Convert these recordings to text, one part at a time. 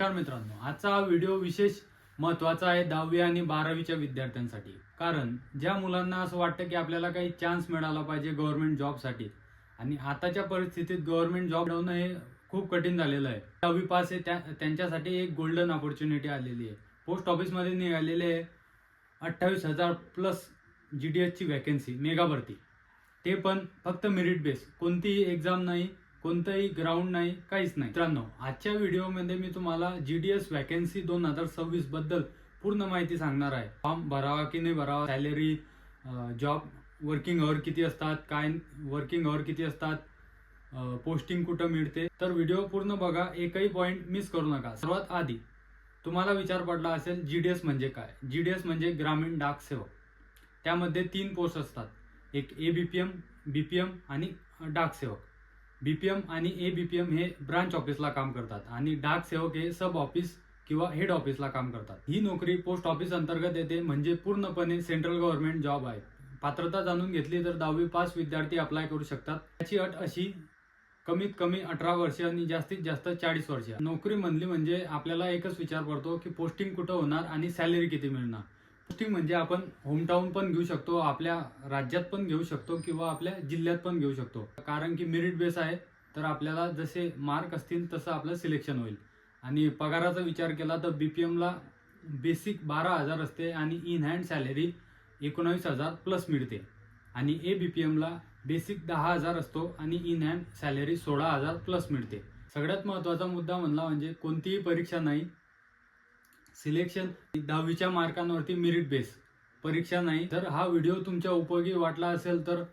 नमस्कार मित्रांनो, आजचा हा व्हिडिओ विशेष महत्त्वाचा आहे 10वी आणि 12वीच्या विद्यार्थ्यांसाठी. कारण ज्या मुलांना असं वाटतं की आपल्याला काही चान्स मिळाला पाहिजे गव्हर्नमेंट जॉबसाठी आणि आताच्या परिस्थितीत गव्हर्नमेंट जॉब मिळवणं हे खूप कठीण झालेलं आहे. 10वी पास आहे त्यांच्यासाठी एक गोल्डन ऑपॉर्च्युनिटी आलेली आहे. पोस्ट ऑफिसमध्ये निघालेले 28,000 प्लस GDS ची वॅकन्सी, मेगा भरती. ते पण फक्त मेरिट बेस, कोणतीही एक्झाम नाही, कोणतंही ग्राउंड नाही, काहीच नाही. मित्रांनो, आजच्या व्हिडिओमध्ये मी तुम्हाला GDS वॅकन्सी 2026 बद्दल पूर्ण माहिती सांगणार आहे. फॉर्म भरावा की नाही भरावा, सॅलरी, जॉब, वर्किंग आवर किती असतात, काय वर्किंग आवर किती असतात, पोस्टिंग कुठं मिळते. तर व्हिडिओ पूर्ण बघा, एकही पॉईंट मिस करू नका. सर्वात आधी तुम्हाला विचार पडला असेल GDS म्हणजे काय. GDS म्हणजे ग्रामीण डाक सेवक. त्यामध्ये 3 पोस्ट असतात, एक ABPM, BPM आणि डाक सेवक. BPM आणि ABPM हे ब्रांच ऑफिसला काम करतात आणि डाक सेवक हे सब ऑफिस किंवा हेड ऑफिसला काम करतात. ही नोकरी पोस्ट ऑफिस अंतर्गत येते, म्हणजे पूर्णपणे सेंट्रल गव्हर्नमेंट जॉब आहे. पात्रता जाणून घेतली तर 10वी पास विद्यार्थी अप्लाय करू शकतात. त्याची अट अशी, कमीत कमी 18 वर्ष आणि जास्तीत जास्त 40 वर्ष. नोकरी म्हणली म्हणजे आपल्याला एकच विचार पडतो की पोस्टिंग कुठं होणार आणि सॅलरी किती मिळणार. पोस्टिंग म्हणजे आपण होमटाऊन पण घेऊ शकतो, आपल्या राज्यात पण घेऊ शकतो किंवा आपल्या जिल्ह्यात पण घेऊ शकतो. कारण की मेरिट बेस आहे, तर आपल्याला जसे मार्क असतील तसं आपलं सिलेक्शन होईल. आणि पगाराचा विचार केला तर BPM ला बेसिक 12,000 असते आणि इन हँड सॅलरी 19,000 प्लस मिळते. आणि ABPM ला बेसिक 10,000 असतो आणि इन हँड सॅलरी 16,000 प्लस मिळते. सगळ्यात महत्त्वाचा मुद्दा म्हणला म्हणजे कोणतीही परीक्षा नाही, सिलेक्शन 10वीच्या मार्कांवरती मेरिट बेस, परीक्षा नाही. तर हा व्हिडिओ तुमच्या उपयोगी वाटला असेल तर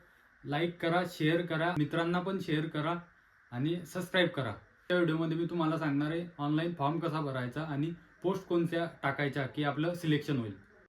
लाईक करा, शेअर करा, मित्रांना पण शेअर करा आणि सबस्क्राईब करा. त्या व्हिडिओमध्ये मी तुम्हाला सांगणार आहे ऑनलाईन फॉर्म कसा भरायचा आणि पोस्ट कोणत्या टाकायच्या की आपलं सिलेक्शन होईल.